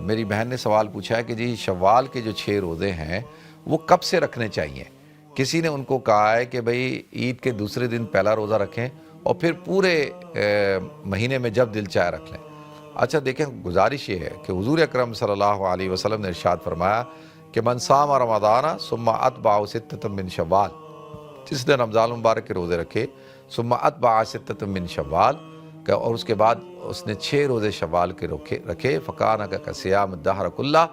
میری بہن نے سوال پوچھا ہے کہ جی شوال کے جو 6 روزے ہیں وہ کب سے رکھنے چاہیے؟ کسی نے ان کو کہا ہے کہ بھئی عید کے دوسرے دن پہلا روزہ رکھیں اور پھر پورے مہینے میں جب دل چاہے رکھ لیں۔ اچھا دیکھیں، گزارش یہ ہے کہ حضور اکرم صلی اللہ علیہ وسلم نے ارشاد فرمایا کہ من صام رمضان ثم اتبعہ ستۃ من شوال، جس نے رمضان المبارک کے روزے رکھے ثم اتبعہ ستۃ من شوال، اور اس کے بعد اس نے 6 روزے شوال کے رکھے فکان کا صیام الدہر کلہ،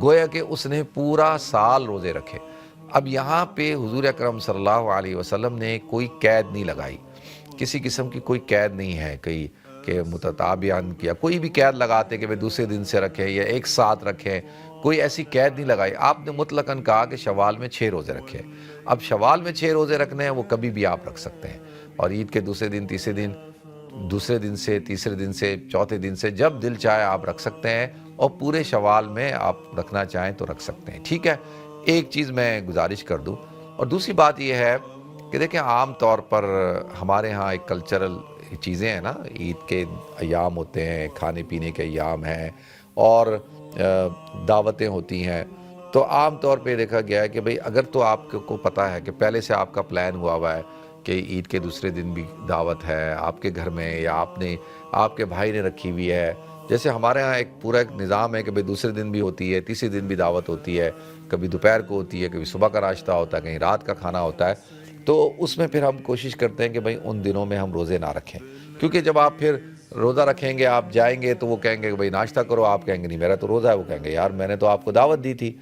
گویا کہ اس نے پورا سال روزے رکھے۔ اب یہاں پہ حضور اکرم صلی اللہ علیہ وسلم نے کوئی قید نہیں لگائی، کسی قسم کی کوئی قید نہیں ہے کہ متتابعاً کیا، کوئی بھی قید لگاتے کہ وہ دوسرے دن سے رکھیں یا ایک ساتھ رکھیں، کوئی ایسی قید نہیں لگائی۔ آپ نے مطلقاً کہا کہ شوال میں 6 روزے رکھیں۔ اب شوال میں 6 روزے رکھنے ہیں وہ کبھی بھی آپ رکھ سکتے ہیں، اور عید کے دوسرے دن، تیسرے دن، دوسرے دن سے، تیسرے دن سے، چوتھے دن سے، جب دل چاہے آپ رکھ سکتے ہیں، اور پورے شوال میں آپ رکھنا چاہیں تو رکھ سکتے ہیں۔ ٹھیک ہے، ایک چیز میں گزارش کر دوں، اور دوسری بات یہ ہے کہ دیکھیں عام طور پر ہمارے ہاں ایک کلچرل چیزیں ہیں نا، عید کے ایام ہوتے ہیں، کھانے پینے کے ایام ہیں، اور دعوتیں ہوتی ہیں، تو عام طور پہ دیکھا گیا ہے کہ بھئی اگر تو آپ کو پتہ ہے کہ پہلے سے آپ کا پلان ہوا ہے کہ عید کے دوسرے دن بھی دعوت ہے آپ کے گھر میں، یا آپ کے بھائی نے رکھی ہوئی ہے، جیسے ہمارے ہاں ایک پورا نظام ہے کہ بھئی دوسرے دن بھی ہوتی ہے، تیسرے دن بھی دعوت ہوتی ہے، کبھی دوپہر کو ہوتی ہے، کبھی صبح کا ناشتہ ہوتا ہے، کہیں رات کا کھانا ہوتا ہے، تو اس میں پھر ہم کوشش کرتے ہیں کہ بھئی ان دنوں میں ہم روزے نہ رکھیں، کیونکہ جب آپ پھر روزہ رکھیں گے، آپ جائیں گے تو وہ کہیں گے کہ بھئی ناشتہ کرو، آپ کہیں گے نہیں میرا تو روزہ ہے، وہ کہیں گے یار میں نے تو آپ کو دعوت دی تھی،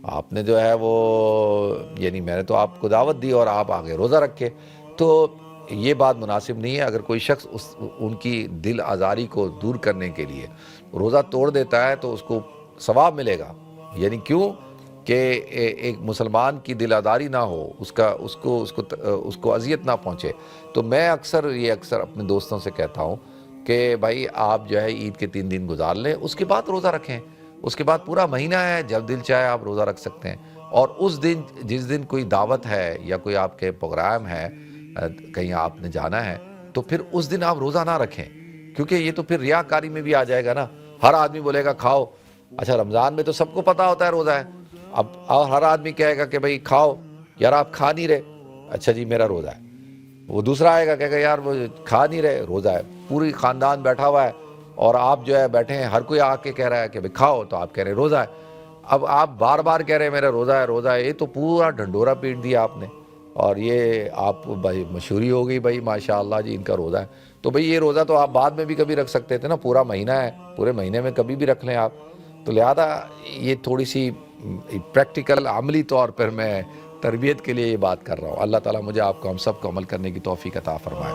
آپ نے جو ہے وہ یعنی میں نے تو آپ کو دعوت دی اور آپ آگے روزہ رکھے، تو یہ بات مناسب نہیں ہے۔ اگر کوئی شخص ان کی دل آزاری کو دور کرنے کے لیے روزہ توڑ دیتا ہے تو اس کو ثواب ملے گا، یعنی کیوں کہ ایک مسلمان کی دل آزاری نہ ہو، اس کو اذیت نہ پہنچے۔ تو میں اکثر اپنے دوستوں سے کہتا ہوں کہ بھائی آپ جو ہے عید کے 3 دن گزار لیں، اس کے بعد روزہ رکھیں، اس کے بعد پورا مہینہ ہے، جب دل چاہے آپ روزہ رکھ سکتے ہیں، اور اس دن جس دن کوئی دعوت ہے یا کوئی آپ کے پروگرام ہے، کہیں آپ نے جانا ہے، تو پھر اس دن آپ روزہ نہ رکھیں، کیونکہ یہ تو پھر ریاکاری میں بھی آ جائے گا نا۔ ہر آدمی بولے گا کھاؤ، اچھا رمضان میں تو سب کو پتہ ہوتا ہے روزہ ہے، اب ہر آدمی کہے گا کہ بھئی کھاؤ، یار آپ کھا نہیں رہے، اچھا جی میرا روزہ ہے، وہ دوسرا آئے گا کہے گا یار وہ کھا نہیں رہے، روزہ ہے، پوری خاندان بیٹھا ہوا ہے اور آپ جو ہے بیٹھے ہیں، ہر کوئی آ کے کہہ رہا ہے کہ بھئی کھاؤ، تو آپ کہہ رہے ہیں روزہ ہے۔ اب آپ بار بار کہہ رہے ہیں میرا روزہ ہے روزہ ہے، یہ تو پورا ڈھنڈورا پیٹ دیا آپ نے، اور یہ آپ بھائی مشہوری ہو گئی بھائی ماشاءاللہ جی ان کا روزہ ہے، تو بھئی یہ روزہ تو آپ بعد میں بھی کبھی رکھ سکتے تھے نا، پورا مہینہ ہے، پورے مہینے میں کبھی بھی رکھ لیں آپ۔ تو لہذا یہ تھوڑی سی پریکٹیکل عملی طور پر میں تربیت کے لیے یہ بات کر رہا ہوں۔ اللہ تعالیٰ مجھے آپ کو ہم سب کو عمل کرنے کی توفیق عطا فرمائے۔